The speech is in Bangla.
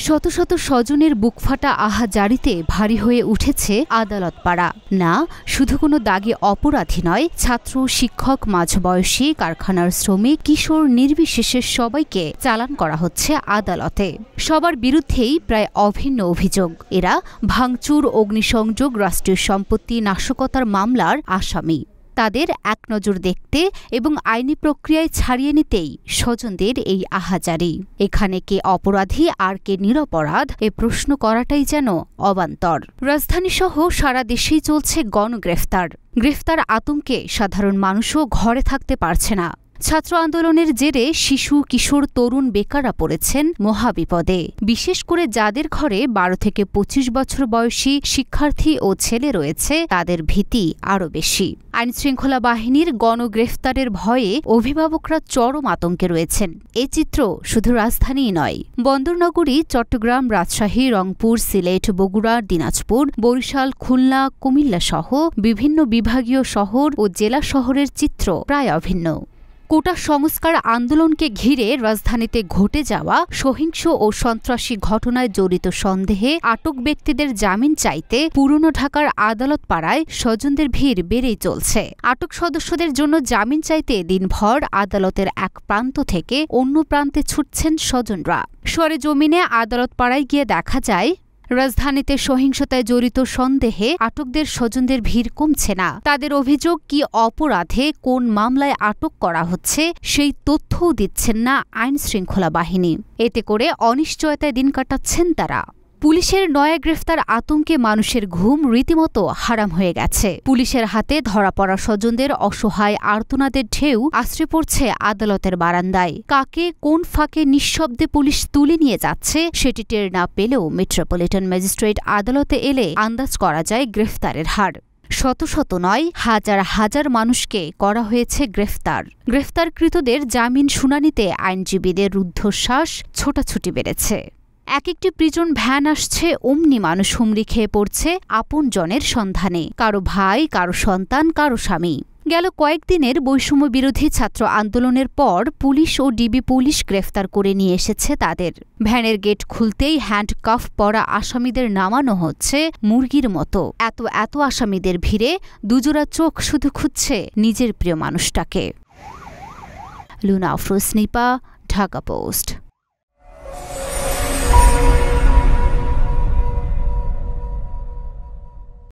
শত শত স্বজনের বুকফাটা আহাজারিতে ভারী হয়ে উঠেছে আদালত পাড়া। না, শুধু কোনো দাগে অপরাধী নয়, ছাত্র, শিক্ষক, মাঝবয়সী, কারখানার শ্রমিক, কিশোর নির্বিশেষে সবাইকে চালান করা হচ্ছে আদালতে। সবার বিরুদ্ধেই প্রায় অভিন্ন অভিযোগ। এরা ভাঙচুর, অগ্নিসংযোগ, রাষ্ট্রীয় সম্পত্তি নাশকতার মামলার আসামি। তাদের এক নজর দেখতে এবং আইনি প্রক্রিয়ায় ছাড়িয়ে নিতেই স্বজনদের এই আহাজারি। এখানে কে অপরাধী আর কে নিরপরাধ এ প্রশ্ন করাটাই যেন অবান্তর। রাজধানীসহ সারা দেশেই চলছে গণগ্রেফতার। গ্রেফতার আতঙ্কে সাধারণ মানুষও ঘরে থাকতে পারছে না। ছাত্র আন্দোলনের জেরে শিশু, কিশোর, তরুণ বেকাররা পড়েছেন মহাবিপদে। বিশেষ করে যাদের ঘরে ১২ থেকে ২৫ বছর বয়সী শিক্ষার্থী ও ছেলে রয়েছে, তাদের ভীতি আরও বেশি। আইনশৃঙ্খলা বাহিনীর গণগ্রেফতারের ভয়ে অভিভাবকরা চরম আতঙ্কে রয়েছেন। এ চিত্র শুধু রাজধানীই নয়, বন্দরনগরী চট্টগ্রাম, রাজশাহী, রংপুর, সিলেট, বগুড়া, দিনাজপুর, বরিশাল, খুলনা, কুমিল্লা সহ বিভিন্ন বিভাগীয় শহর ও জেলা শহরের চিত্র প্রায় অভিন্ন। কোটা সংস্কার আন্দোলনকে ঘিরে রাজধানীতে ঘটে যাওয়া সহিংস ও সন্ত্রাসী ঘটনায় জড়িত সন্দেহে আটক ব্যক্তিদের জামিন চাইতে পুরনো ঢাকার আদালত পাড়ায় স্বজনদের ভিড় বেড়েই চলছে। আটক সদস্যদের জন্য জামিন চাইতে দিনভর আদালতের এক প্রান্ত থেকে অন্য প্রান্তে ছুটছেন স্বজনরা। সরেজমিনে আদালত পাড়ায় গিয়ে দেখা যায়, রাজধানীতে সহিংসতায় জড়িত সন্দেহে আটকদের স্বজনদের ভিড় কমছে না। তাদের অভিযোগ, কি অপরাধে কোন মামলায় আটক করা হচ্ছে সেই তথ্যও দিচ্ছেন না আইনশৃঙ্খলা বাহিনী। এতে করে অনিশ্চয়তায় দিন কাটাচ্ছেন তারা। পুলিশের নয়া গ্রেফতার আতঙ্কে মানুষের ঘুম রীতিমতো হারাম হয়ে গেছে। পুলিশের হাতে ধরা পড়া স্বজনদের অসহায় আর্তনাদের ঢেউ আশ্রে পড়ছে আদালতের বারান্দায়। কাকে কোন ফাঁকে নিঃশব্দে পুলিশ তুলে নিয়ে যাচ্ছে সেটি টের না পেলেও মেট্রোপলিটন ম্যাজিস্ট্রেট আদালতে এলে আন্দাজ করা যায় গ্রেফতারের হার। শত শত নয়, হাজার হাজার মানুষকে করা হয়েছে গ্রেফতার। গ্রেফতারকৃতদের জামিন শুনানিতে আইনজীবীদের রুদ্ধশ্বাস, ছোটাছুটি বেড়েছে। এক একটি প্রিজন ভ্যান আসছে, অমনি মানুষ হুমড়ি খেয়ে পড়ছে আপনজনের সন্ধানে। কারো ভাই, কারো সন্তান, কারো স্বামী। গেল কয়েকদিনের বৈষম্য বিরোধী ছাত্র আন্দোলনের পর পুলিশ ও ডিবি পুলিশ গ্রেফতার করে নিয়ে এসেছে তাদের। ভ্যানের গেট খুলতেই হ্যান্ডকাফ পরা আসামিদের নামানো হচ্ছে মুরগির মতো। এত এত আসামিদের ভিড়ে দুজোড়া চোখ শুধু খুঁজছে নিজের প্রিয় মানুষটাকে। লুনা আফরোজ, নিপা, ঢাকা পোস্ট।